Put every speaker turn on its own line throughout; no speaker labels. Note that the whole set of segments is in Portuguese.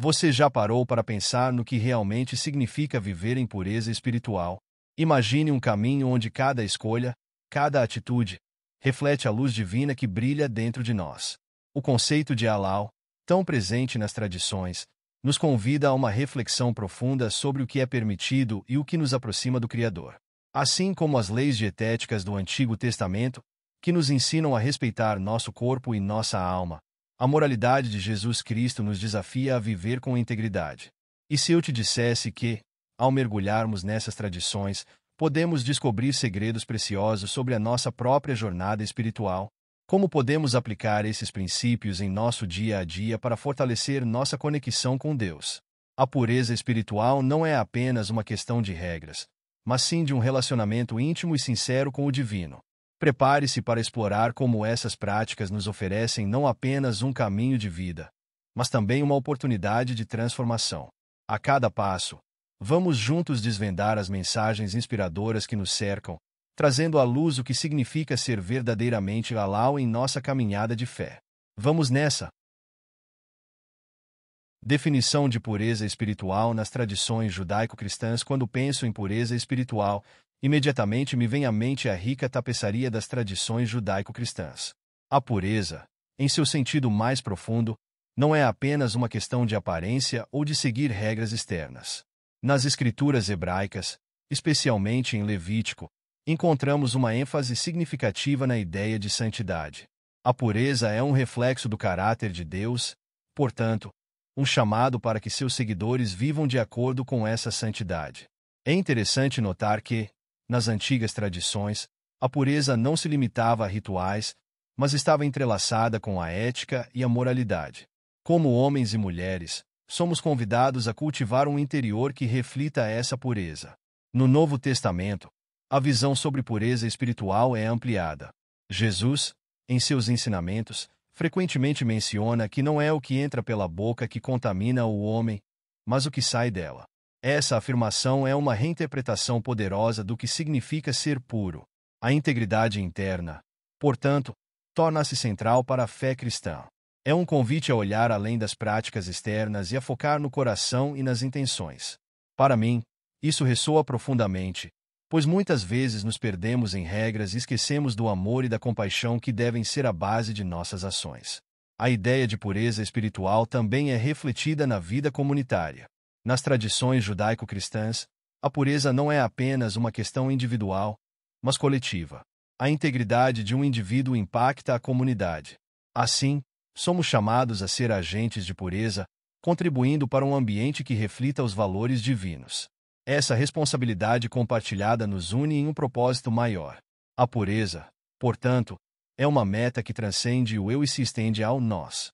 Você já parou para pensar no que realmente significa viver em pureza espiritual? Imagine um caminho onde cada escolha, cada atitude, reflete a luz divina que brilha dentro de nós. O conceito de halal, tão presente nas tradições, nos convida a uma reflexão profunda sobre o que é permitido e o que nos aproxima do Criador. Assim como as leis dietéticas do Antigo Testamento, que nos ensinam a respeitar nosso corpo e nossa alma, a moralidade de Jesus Cristo nos desafia a viver com integridade. E se eu te dissesse que, ao mergulharmos nessas tradições, podemos descobrir segredos preciosos sobre a nossa própria jornada espiritual? Como podemos aplicar esses princípios em nosso dia a dia para fortalecer nossa conexão com Deus? A pureza espiritual não é apenas uma questão de regras, mas sim de um relacionamento íntimo e sincero com o divino. Prepare-se para explorar como essas práticas nos oferecem não apenas um caminho de vida, mas também uma oportunidade de transformação. A cada passo, vamos juntos desvendar as mensagens inspiradoras que nos cercam, trazendo à luz o que significa ser verdadeiramente halal em nossa caminhada de fé. Vamos nessa! Definição de pureza espiritual nas tradições judaico-cristãs. Quando penso em pureza espiritual, imediatamente me vem à mente a rica tapeçaria das tradições judaico-cristãs. A pureza, em seu sentido mais profundo, não é apenas uma questão de aparência ou de seguir regras externas. Nas escrituras hebraicas, especialmente em Levítico, encontramos uma ênfase significativa na ideia de santidade. A pureza é um reflexo do caráter de Deus, portanto, um chamado para que seus seguidores vivam de acordo com essa santidade. É interessante notar que, nas antigas tradições, a pureza não se limitava a rituais, mas estava entrelaçada com a ética e a moralidade. Como homens e mulheres, somos convidados a cultivar um interior que reflita essa pureza. No Novo Testamento, a visão sobre pureza espiritual é ampliada. Jesus, em seus ensinamentos, frequentemente menciona que não é o que entra pela boca que contamina o homem, mas o que sai dela. Essa afirmação é uma reinterpretação poderosa do que significa ser puro. A integridade interna, portanto, torna-se central para a fé cristã. É um convite a olhar além das práticas externas e a focar no coração e nas intenções. Para mim, isso ressoa profundamente, pois muitas vezes nos perdemos em regras e esquecemos do amor e da compaixão que devem ser a base de nossas ações. A ideia de pureza espiritual também é refletida na vida comunitária. Nas tradições judaico-cristãs, a pureza não é apenas uma questão individual, mas coletiva. A integridade de um indivíduo impacta a comunidade. Assim, somos chamados a ser agentes de pureza, contribuindo para um ambiente que reflita os valores divinos. Essa responsabilidade compartilhada nos une em um propósito maior. A pureza, portanto, é uma meta que transcende o eu e se estende ao nós.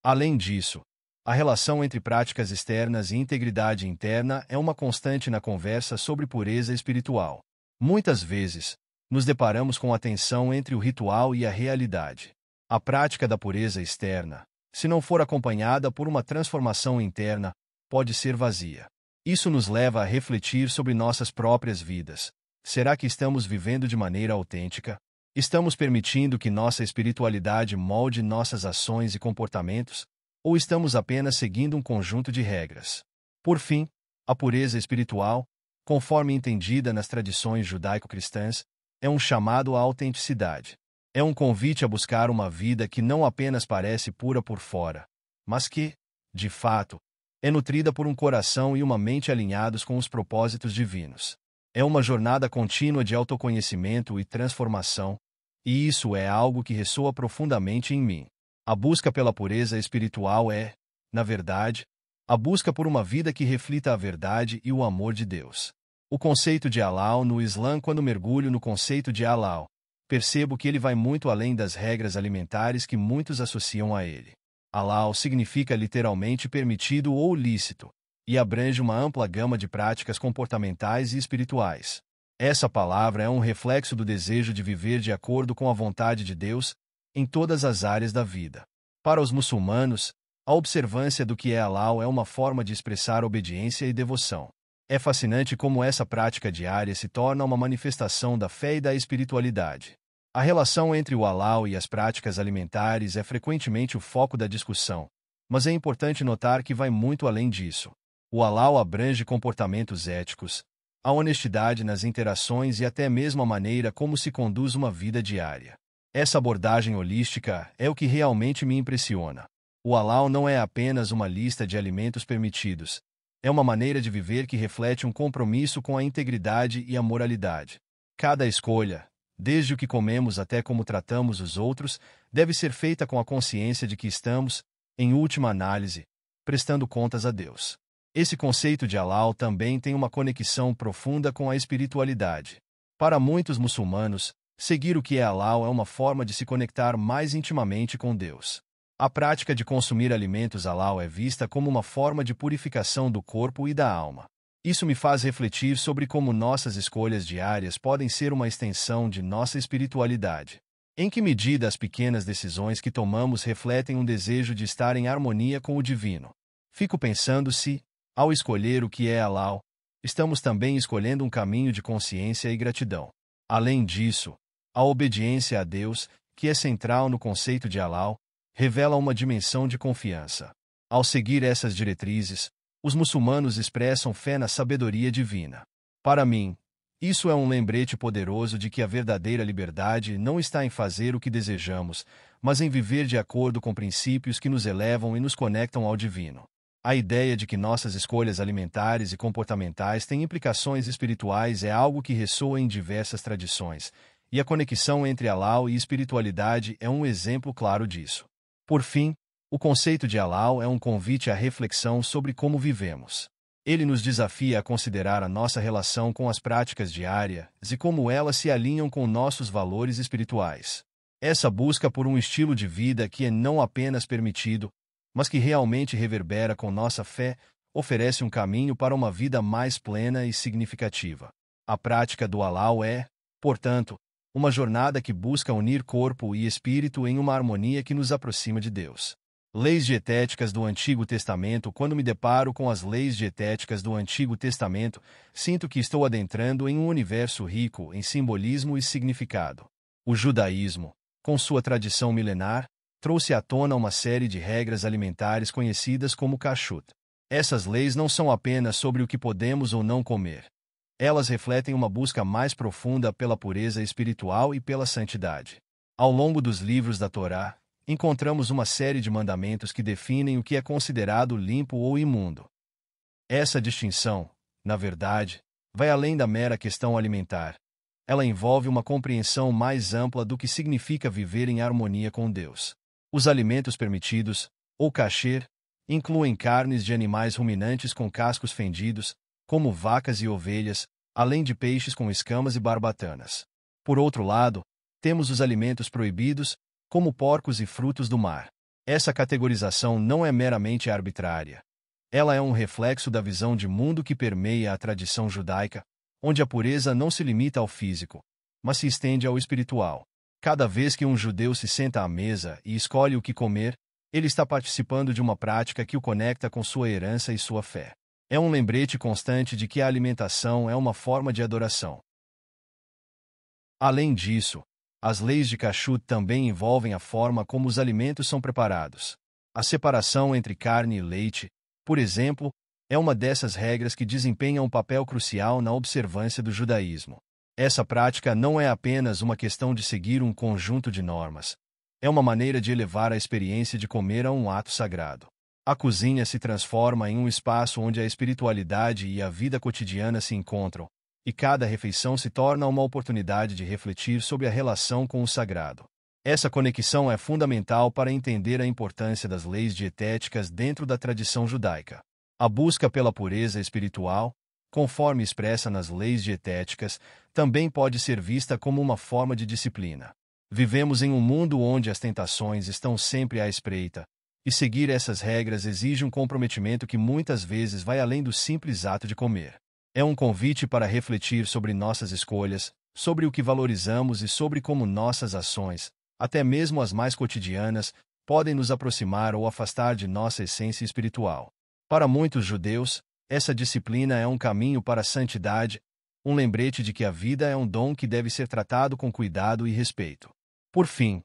Além disso, a relação entre práticas externas e integridade interna é uma constante na conversa sobre pureza espiritual. Muitas vezes, nos deparamos com a tensão entre o ritual e a realidade. A prática da pureza externa, se não for acompanhada por uma transformação interna, pode ser vazia. Isso nos leva a refletir sobre nossas próprias vidas. Será que estamos vivendo de maneira autêntica? Estamos permitindo que nossa espiritualidade molde nossas ações e comportamentos? Ou estamos apenas seguindo um conjunto de regras? Por fim, a pureza espiritual, conforme entendida nas tradições judaico-cristãs, é um chamado à autenticidade. É um convite a buscar uma vida que não apenas parece pura por fora, mas que, de fato, é nutrida por um coração e uma mente alinhados com os propósitos divinos. É uma jornada contínua de autoconhecimento e transformação, e isso é algo que ressoa profundamente em mim. A busca pela pureza espiritual é, na verdade, a busca por uma vida que reflita a verdade e o amor de Deus. O conceito de halal no Islã. Quando mergulho no conceito de halal, percebo que ele vai muito além das regras alimentares que muitos associam a ele. Halal significa literalmente permitido ou lícito, e abrange uma ampla gama de práticas comportamentais e espirituais. Essa palavra é um reflexo do desejo de viver de acordo com a vontade de Deus em todas as áreas da vida. Para os muçulmanos, a observância do que é halal é uma forma de expressar obediência e devoção. É fascinante como essa prática diária se torna uma manifestação da fé e da espiritualidade. A relação entre o halal e as práticas alimentares é frequentemente o foco da discussão, Mas é importante notar que vai muito além disso. O halal abrange comportamentos éticos, a honestidade nas interações e até mesmo a maneira como se conduz uma vida diária. Essa abordagem holística é o que realmente me impressiona. O halal não é apenas uma lista de alimentos permitidos. É uma maneira de viver que reflete um compromisso com a integridade e a moralidade. Cada escolha, desde o que comemos até como tratamos os outros, deve ser feita com a consciência de que estamos, em última análise, prestando contas a Deus. Esse conceito de halal também tem uma conexão profunda com a espiritualidade. Para muitos muçulmanos, seguir o que é halal é uma forma de se conectar mais intimamente com Deus. A prática de consumir alimentos halal é vista como uma forma de purificação do corpo e da alma. Isso me faz refletir sobre como nossas escolhas diárias podem ser uma extensão de nossa espiritualidade. Em que medida as pequenas decisões que tomamos refletem um desejo de estar em harmonia com o divino? Fico pensando se, ao escolher o que é halal, estamos também escolhendo um caminho de consciência e gratidão. Além disso, a obediência a Deus, que é central no conceito de halal, revela uma dimensão de confiança. Ao seguir essas diretrizes, os muçulmanos expressam fé na sabedoria divina. Para mim, isso é um lembrete poderoso de que a verdadeira liberdade não está em fazer o que desejamos, mas em viver de acordo com princípios que nos elevam e nos conectam ao divino. A ideia de que nossas escolhas alimentares e comportamentais têm implicações espirituais é algo que ressoa em diversas tradições, e a conexão entre halal e espiritualidade é um exemplo claro disso. Por fim, o conceito de halal é um convite à reflexão sobre como vivemos. Ele nos desafia a considerar a nossa relação com as práticas diárias e como elas se alinham com nossos valores espirituais. Essa busca por um estilo de vida que é não apenas permitido, mas que realmente reverbera com nossa fé, oferece um caminho para uma vida mais plena e significativa. A prática do halal é, portanto, uma jornada que busca unir corpo e espírito em uma harmonia que nos aproxima de Deus. Leis dietéticas do Antigo Testamento. Quando me deparo com as leis dietéticas do Antigo Testamento, sinto que estou adentrando em um universo rico em simbolismo e significado. O judaísmo, com sua tradição milenar, trouxe à tona uma série de regras alimentares conhecidas como kashrut. Essas leis não são apenas sobre o que podemos ou não comer. Elas refletem uma busca mais profunda pela pureza espiritual e pela santidade. Ao longo dos livros da Torá, encontramos uma série de mandamentos que definem o que é considerado limpo ou imundo. Essa distinção, na verdade, vai além da mera questão alimentar. Ela envolve uma compreensão mais ampla do que significa viver em harmonia com Deus. Os alimentos permitidos, ou kasher, incluem carnes de animais ruminantes com cascos fendidos, como vacas e ovelhas, além de peixes com escamas e barbatanas. Por outro lado, temos os alimentos proibidos, como porcos e frutos do mar. Essa categorização não é meramente arbitrária. Ela é um reflexo da visão de mundo que permeia a tradição judaica, onde a pureza não se limita ao físico, mas se estende ao espiritual. Cada vez que um judeu se senta à mesa e escolhe o que comer, ele está participando de uma prática que o conecta com sua herança e sua fé. É um lembrete constante de que a alimentação é uma forma de adoração. Além disso, as leis de kashrut também envolvem a forma como os alimentos são preparados. A separação entre carne e leite, por exemplo, é uma dessas regras que desempenha um papel crucial na observância do judaísmo. Essa prática não é apenas uma questão de seguir um conjunto de normas. É uma maneira de elevar a experiência de comer a um ato sagrado. A cozinha se transforma em um espaço onde a espiritualidade e a vida cotidiana se encontram, e cada refeição se torna uma oportunidade de refletir sobre a relação com o sagrado. Essa conexão é fundamental para entender a importância das leis dietéticas dentro da tradição judaica. A busca pela pureza espiritual, conforme expressa nas leis dietéticas, também pode ser vista como uma forma de disciplina. Vivemos em um mundo onde as tentações estão sempre à espreita, e seguir essas regras exige um comprometimento que muitas vezes vai além do simples ato de comer. É um convite para refletir sobre nossas escolhas, sobre o que valorizamos e sobre como nossas ações, até mesmo as mais cotidianas, podem nos aproximar ou afastar de nossa essência espiritual. Para muitos judeus, essa disciplina é um caminho para a santidade, um lembrete de que a vida é um dom que deve ser tratado com cuidado e respeito. Por fim,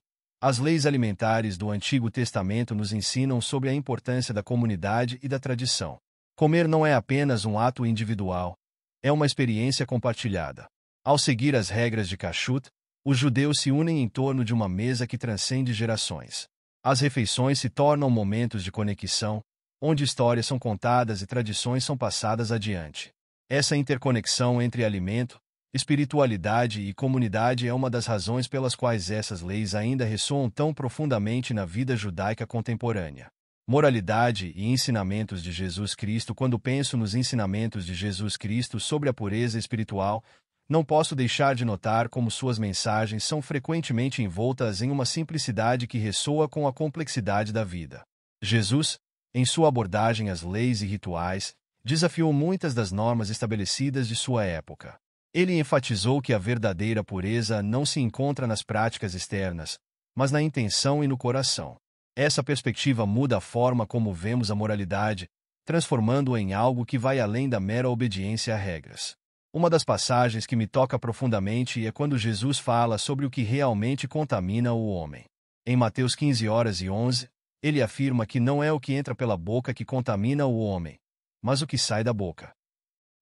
As leis alimentares do Antigo Testamento nos ensinam sobre a importância da comunidade e da tradição. Comer não é apenas um ato individual, é uma experiência compartilhada. Ao seguir as regras de Kashrut, os judeus se unem em torno de uma mesa que transcende gerações. As refeições se tornam momentos de conexão, onde histórias são contadas e tradições são passadas adiante. Essa interconexão entre alimento, espiritualidade e comunidade é uma das razões pelas quais essas leis ainda ressoam tão profundamente na vida judaica contemporânea. Moralidade e ensinamentos de Jesus Cristo. Quando penso nos ensinamentos de Jesus Cristo sobre a pureza espiritual, não posso deixar de notar como suas mensagens são frequentemente envoltas em uma simplicidade que ressoa com a complexidade da vida. Jesus, em sua abordagem às leis e rituais, desafiou muitas das normas estabelecidas de sua época. Ele enfatizou que a verdadeira pureza não se encontra nas práticas externas, mas na intenção e no coração. Essa perspectiva muda a forma como vemos a moralidade, transformando-a em algo que vai além da mera obediência a regras. Uma das passagens que me toca profundamente é quando Jesus fala sobre o que realmente contamina o homem. Em Mateus 15:11, ele afirma que não é o que entra pela boca que contamina o homem, mas o que sai da boca.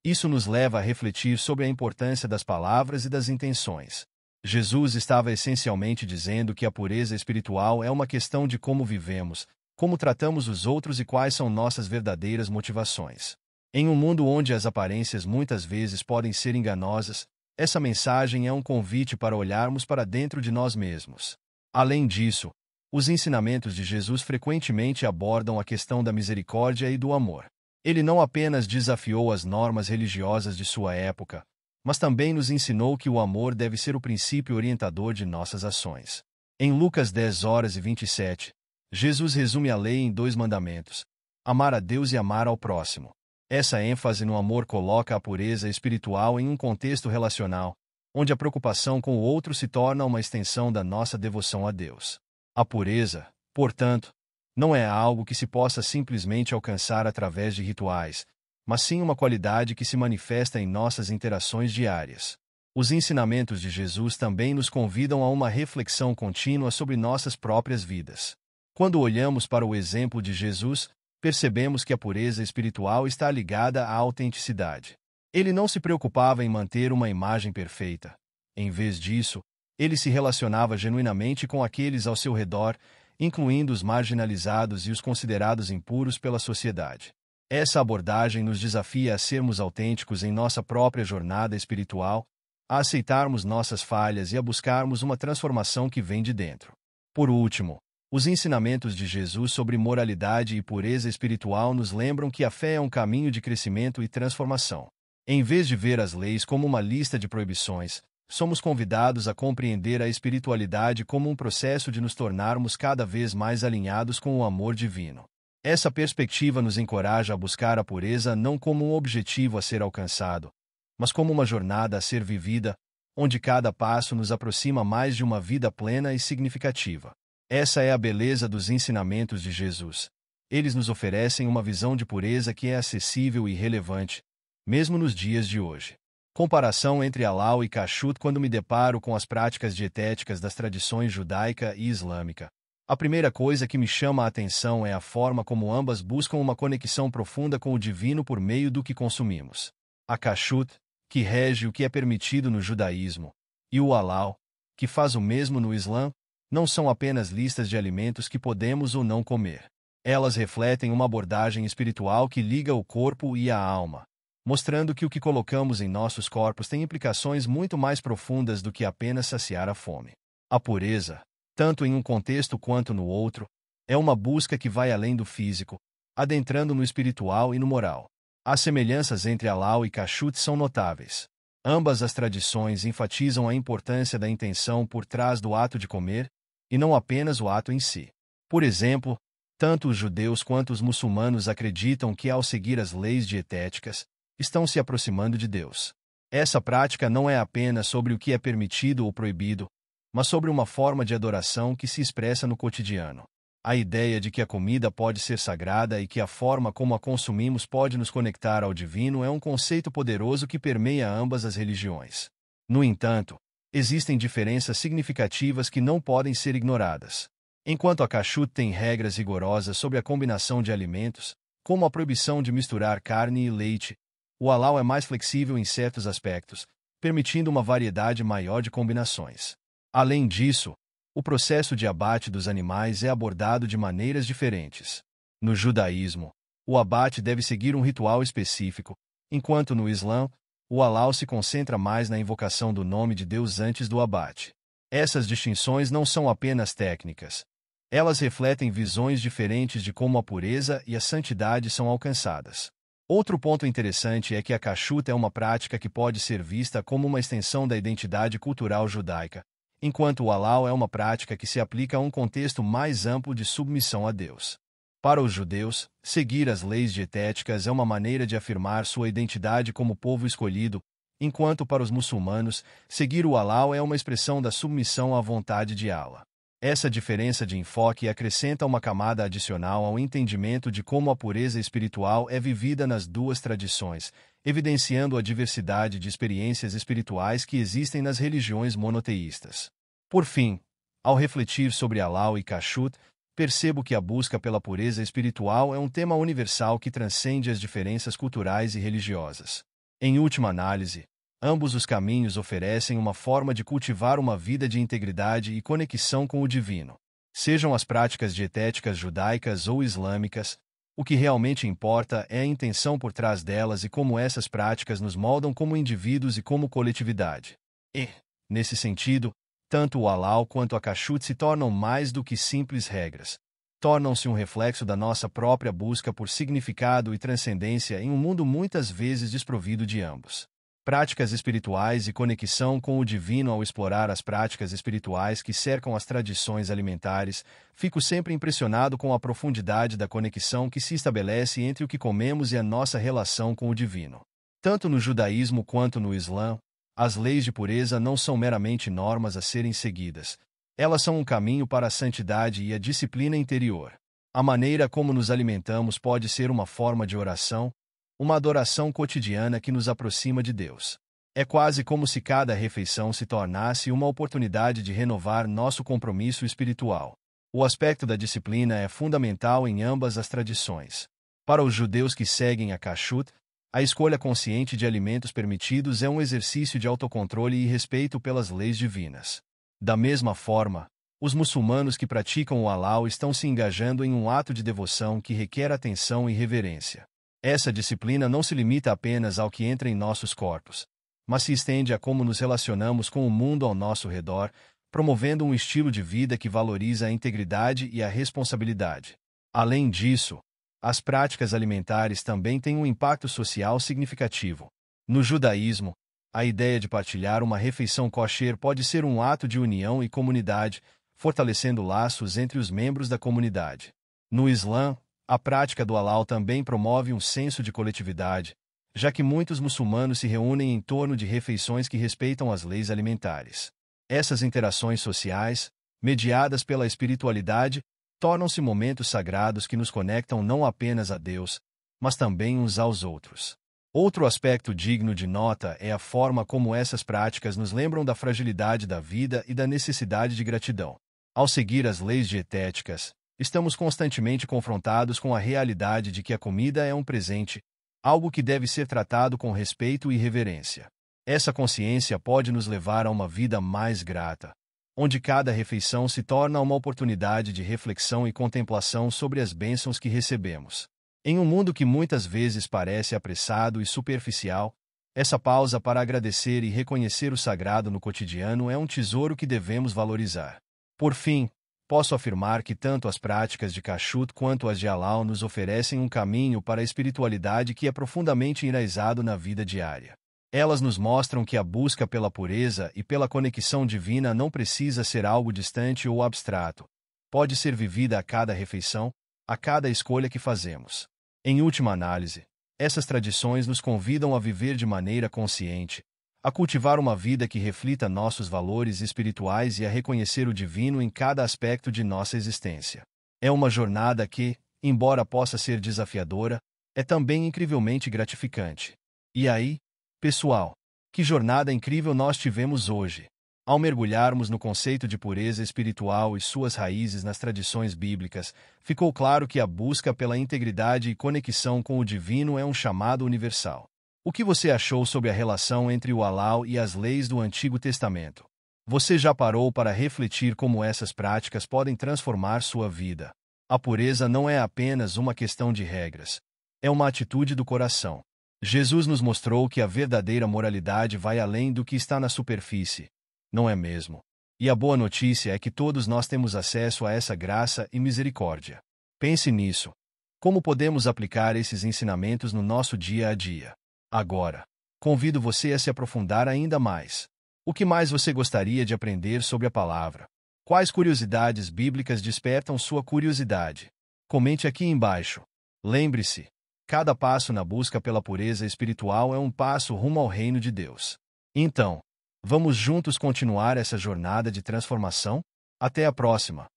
Isso nos leva a refletir sobre a importância das palavras e das intenções. Jesus estava essencialmente dizendo que a pureza espiritual é uma questão de como vivemos, como tratamos os outros e quais são nossas verdadeiras motivações. Em um mundo onde as aparências muitas vezes podem ser enganosas, essa mensagem é um convite para olharmos para dentro de nós mesmos. Além disso, os ensinamentos de Jesus frequentemente abordam a questão da misericórdia e do amor. Ele não apenas desafiou as normas religiosas de sua época, mas também nos ensinou que o amor deve ser o princípio orientador de nossas ações. Em Lucas 10:27, Jesus resume a lei em 2 mandamentos: amar a Deus e amar ao próximo. Essa ênfase no amor coloca a pureza espiritual em um contexto relacional, onde a preocupação com o outro se torna uma extensão da nossa devoção a Deus. A pureza, portanto, não é algo que se possa simplesmente alcançar através de rituais, mas sim uma qualidade que se manifesta em nossas interações diárias. Os ensinamentos de Jesus também nos convidam a uma reflexão contínua sobre nossas próprias vidas. Quando olhamos para o exemplo de Jesus, percebemos que a pureza espiritual está ligada à autenticidade. Ele não se preocupava em manter uma imagem perfeita. Em vez disso, ele se relacionava genuinamente com aqueles ao seu redor, incluindo os marginalizados e os considerados impuros pela sociedade. Essa abordagem nos desafia a sermos autênticos em nossa própria jornada espiritual, a aceitarmos nossas falhas e a buscarmos uma transformação que vem de dentro. Por último, os ensinamentos de Jesus sobre moralidade e pureza espiritual nos lembram que a fé é um caminho de crescimento e transformação. Em vez de ver as leis como uma lista de proibições, somos convidados a compreender a espiritualidade como um processo de nos tornarmos cada vez mais alinhados com o amor divino. Essa perspectiva nos encoraja a buscar a pureza não como um objetivo a ser alcançado, mas como uma jornada a ser vivida, onde cada passo nos aproxima mais de uma vida plena e significativa. Essa é a beleza dos ensinamentos de Jesus. Eles nos oferecem uma visão de pureza que é acessível e relevante, mesmo nos dias de hoje. Comparação entre Halal e Kashrut. Quando me deparo com as práticas dietéticas das tradições judaica e islâmica, a primeira coisa que me chama a atenção é a forma como ambas buscam uma conexão profunda com o divino por meio do que consumimos. A Kashrut, que rege o que é permitido no judaísmo, e o Halal, que faz o mesmo no Islã, não são apenas listas de alimentos que podemos ou não comer. Elas refletem uma abordagem espiritual que liga o corpo e a alma, mostrando que o que colocamos em nossos corpos tem implicações muito mais profundas do que apenas saciar a fome. A pureza, tanto em um contexto quanto no outro, é uma busca que vai além do físico, adentrando no espiritual e no moral. As semelhanças entre Halal e Kashrut são notáveis. Ambas as tradições enfatizam a importância da intenção por trás do ato de comer, e não apenas o ato em si. Por exemplo, tanto os judeus quanto os muçulmanos acreditam que, ao seguir as leis dietéticas, estão se aproximando de Deus. Essa prática não é apenas sobre o que é permitido ou proibido, mas sobre uma forma de adoração que se expressa no cotidiano. A ideia de que a comida pode ser sagrada e que a forma como a consumimos pode nos conectar ao divino é um conceito poderoso que permeia ambas as religiões. No entanto, existem diferenças significativas que não podem ser ignoradas. Enquanto a Kashrut tem regras rigorosas sobre a combinação de alimentos, como a proibição de misturar carne e leite, o halau é mais flexível em certos aspectos, permitindo uma variedade maior de combinações. Além disso, o processo de abate dos animais é abordado de maneiras diferentes. No judaísmo, o abate deve seguir um ritual específico, enquanto no Islã, o halau se concentra mais na invocação do nome de Deus antes do abate. Essas distinções não são apenas técnicas. Elas refletem visões diferentes de como a pureza e a santidade são alcançadas. Outro ponto interessante é que a kashrut é uma prática que pode ser vista como uma extensão da identidade cultural judaica, enquanto o halau é uma prática que se aplica a um contexto mais amplo de submissão a Deus. Para os judeus, seguir as leis dietéticas é uma maneira de afirmar sua identidade como povo escolhido, enquanto para os muçulmanos, seguir o halau é uma expressão da submissão à vontade de Allah. Essa diferença de enfoque acrescenta uma camada adicional ao entendimento de como a pureza espiritual é vivida nas duas tradições, evidenciando a diversidade de experiências espirituais que existem nas religiões monoteístas. Por fim, ao refletir sobre halau e kashrut, percebo que a busca pela pureza espiritual é um tema universal que transcende as diferenças culturais e religiosas. Em última análise, ambos os caminhos oferecem uma forma de cultivar uma vida de integridade e conexão com o divino. Sejam as práticas dietéticas judaicas ou islâmicas, o que realmente importa é a intenção por trás delas e como essas práticas nos moldam como indivíduos e como coletividade. E, nesse sentido, tanto o halau quanto a kashrut se tornam mais do que simples regras. Tornam-se um reflexo da nossa própria busca por significado e transcendência em um mundo muitas vezes desprovido de ambos. Práticas espirituais e conexão com o divino. Ao explorar as práticas espirituais que cercam as tradições alimentares, fico sempre impressionado com a profundidade da conexão que se estabelece entre o que comemos e a nossa relação com o divino. Tanto no judaísmo quanto no Islã, as leis de pureza não são meramente normas a serem seguidas. Elas são um caminho para a santidade e a disciplina interior. A maneira como nos alimentamos pode ser uma forma de oração, uma adoração cotidiana que nos aproxima de Deus. É quase como se cada refeição se tornasse uma oportunidade de renovar nosso compromisso espiritual. O aspecto da disciplina é fundamental em ambas as tradições. Para os judeus que seguem a kashrut, a escolha consciente de alimentos permitidos é um exercício de autocontrole e respeito pelas leis divinas. Da mesma forma, os muçulmanos que praticam o halau estão se engajando em um ato de devoção que requer atenção e reverência. Essa disciplina não se limita apenas ao que entra em nossos corpos, mas se estende a como nos relacionamos com o mundo ao nosso redor, promovendo um estilo de vida que valoriza a integridade e a responsabilidade. Além disso, as práticas alimentares também têm um impacto social significativo. No judaísmo, a ideia de partilhar uma refeição kosher pode ser um ato de união e comunidade, fortalecendo laços entre os membros da comunidade. No Islã, a prática do halau também promove um senso de coletividade, já que muitos muçulmanos se reúnem em torno de refeições que respeitam as leis alimentares. Essas interações sociais, mediadas pela espiritualidade, tornam-se momentos sagrados que nos conectam não apenas a Deus, mas também uns aos outros. Outro aspecto digno de nota é a forma como essas práticas nos lembram da fragilidade da vida e da necessidade de gratidão. Ao seguir as leis dietéticas, estamos constantemente confrontados com a realidade de que a comida é um presente, algo que deve ser tratado com respeito e reverência. Essa consciência pode nos levar a uma vida mais grata, onde cada refeição se torna uma oportunidade de reflexão e contemplação sobre as bênçãos que recebemos. Em um mundo que muitas vezes parece apressado e superficial, essa pausa para agradecer e reconhecer o sagrado no cotidiano é um tesouro que devemos valorizar. Por fim, posso afirmar que tanto as práticas de kashrut quanto as de halau nos oferecem um caminho para a espiritualidade que é profundamente enraizado na vida diária. Elas nos mostram que a busca pela pureza e pela conexão divina não precisa ser algo distante ou abstrato. Pode ser vivida a cada refeição, a cada escolha que fazemos. Em última análise, essas tradições nos convidam a viver de maneira consciente, a cultivar uma vida que reflita nossos valores espirituais e a reconhecer o divino em cada aspecto de nossa existência. É uma jornada que, embora possa ser desafiadora, é também incrivelmente gratificante. E aí, pessoal, que jornada incrível nós tivemos hoje! Ao mergulharmos no conceito de pureza espiritual e suas raízes nas tradições bíblicas, ficou claro que a busca pela integridade e conexão com o divino é um chamado universal. O que você achou sobre a relação entre o halal e as leis do Antigo Testamento? Você já parou para refletir como essas práticas podem transformar sua vida? A pureza não é apenas uma questão de regras. É uma atitude do coração. Jesus nos mostrou que a verdadeira moralidade vai além do que está na superfície. Não é mesmo? E a boa notícia é que todos nós temos acesso a essa graça e misericórdia. Pense nisso. Como podemos aplicar esses ensinamentos no nosso dia a dia? Agora, convido você a se aprofundar ainda mais. O que mais você gostaria de aprender sobre a palavra? Quais curiosidades bíblicas despertam sua curiosidade? Comente aqui embaixo. Lembre-se, cada passo na busca pela pureza espiritual é um passo rumo ao reino de Deus. Então, vamos juntos continuar essa jornada de transformação? Até a próxima!